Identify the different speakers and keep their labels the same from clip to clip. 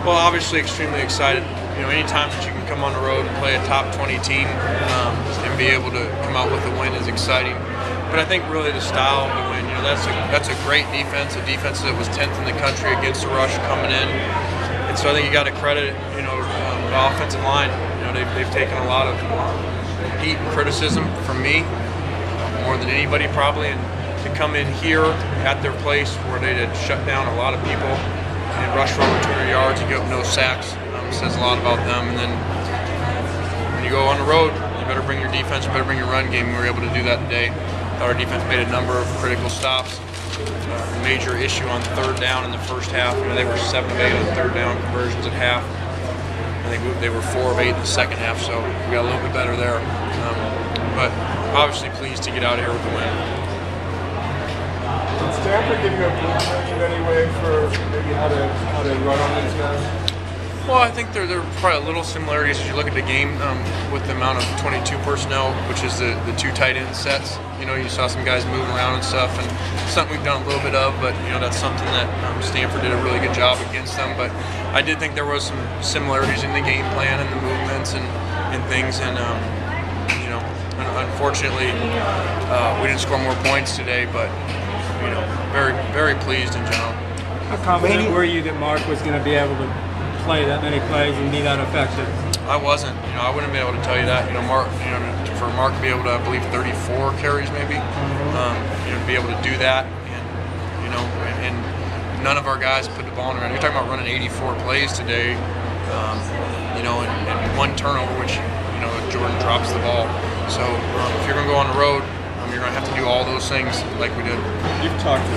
Speaker 1: Well, obviously extremely excited. You know, anytime that you can come on the road and play a top 20 team and be able to come out with a win is exciting. But I think really the style of the win, you know, that's a great defense, a defense that was 10th in the country against the rush coming in. And so I think you got to credit, you know, the offensive line. You know, they've taken a lot of heat and criticism from me, more than anybody probably, and to come in here at their place where they had shut down a lot of people and rush for over 200 yards and give up no sacks, says a lot about them. And then when you go on the road, you better bring your defense, you better bring your run game. We were able to do that today. Our defense made a number of critical stops. Major issue on third down in the first half. You know, they were 7 of 8 on third down conversions at half. I think they were 4 of 8 in the second half, so we got a little bit better there. But obviously pleased to get out of here with the win.
Speaker 2: Did Stanford give you a blueprint in any way for maybe how to run on these guys?
Speaker 1: Well, I think there are probably a little similarities as you look at the game with the amount of 22 personnel, which is the 2 tight end sets. You know, you saw some guys moving around and stuff, and something we've done a little bit of, but you know, that's something that Stanford did a really good job against them. But I did think there was some similarities in the game plan and the movements and things, and you know, unfortunately, we didn't score more points today, but you know, very pleased in general.
Speaker 3: How confident were you that Mark was going to be able to play that many plays and be that effective?
Speaker 1: I wasn't. You know, I wouldn't be able to tell you that. You know, Mark. You know, for Mark to be able to, I believe, 34 carries maybe. You know, to be able to do that, and you know, and none of our guys put the ball in around. You're talking about running 84 plays today. You know, and 1 turnover, which you know Jordan drops the ball. So if you're going to go on the road, you're going to have to do all those things like we did.
Speaker 4: You've talked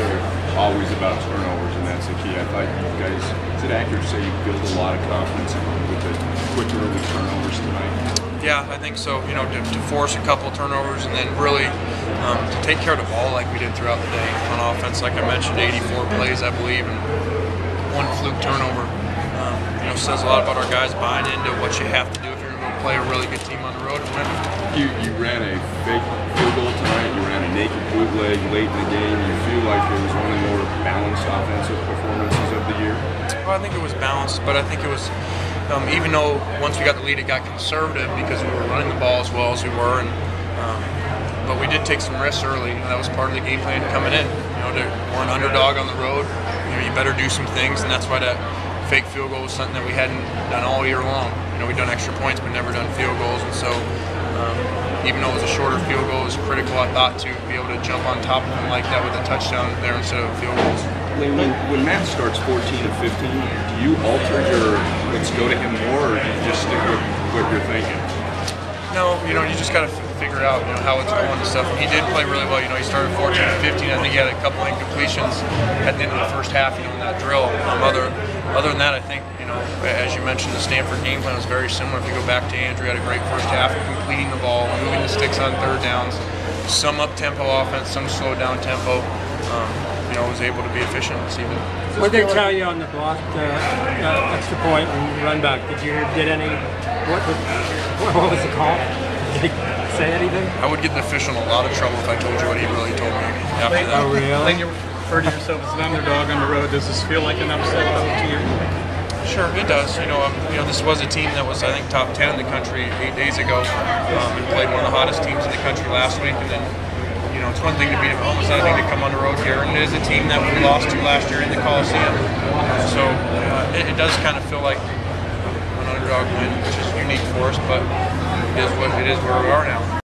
Speaker 4: always about turnovers, and that's the key. I thought you guys, is it accurate to say you built a lot of confidence with the quick early turnovers tonight?
Speaker 1: Yeah, I think so. You know, to force a couple turnovers and then really to take care of the ball like we did throughout the day on offense. Like I mentioned, 84 plays, I believe, and 1 fluke turnover. You know, says a lot about our guys buying into what you have to do if you're going to go play a really good team on the road and win.
Speaker 4: You ran a fake field goal tonight. You ran a naked bootleg late in the game. You feel like it was one of the more balanced offensive performances of the year?
Speaker 1: Well, I think it was balanced, but I think it was, even though once we got the lead, it got conservative because we were running the ball as well as we were, and but we did take some risks early, and that was part of the game plan coming in. You know, we're an underdog on the road. You know, you better do some things, and that's why that fake field goal was something that we hadn't done all year long. You know, we've done extra points, but never done field goals, and so even though it was a shorter field goal, it was critical, I thought, to be able to jump on top of him like that with a touchdown there instead of field goals.
Speaker 4: When Matt starts 14 of 15, do you alter your let's go to him more, or do you just stick with what you're thinking?
Speaker 1: No, you know, you just got to figure out, you know, how it's going and stuff. And he did play really well. You know, he started 14 of 15. I think he had a couple incompletions at the end of the first half, you know, in that drill. Other than that, I think, you know, as you mentioned, the Stanford game plan was very similar. If you go back to Andrew, had a great first half, completing the ball, moving the sticks on third downs, some up-tempo offense, some slow-down tempo. You know, was able to be efficient this evening.
Speaker 3: What did they tell you on the block, extra point and run back? Did you get any? What was the call? Did he say anything?
Speaker 1: I would get the official in a lot of trouble if I told you what he really told me after that.
Speaker 3: Oh, really?
Speaker 5: Lane, you refer to yourself as an underdog on the road. Does this feel like an upset to you?
Speaker 1: Sure, it does. You know, this was a team that was, I think, top 10 in the country 8 days ago, and played one of the hottest teams in the country last week. And then, you know, it's one thing to beat them home, it's another thing to come on the road here. And it is a team that we lost to last year in the Coliseum. So it does kind of feel like an underdog win, which is unique for us, but it is where we are now.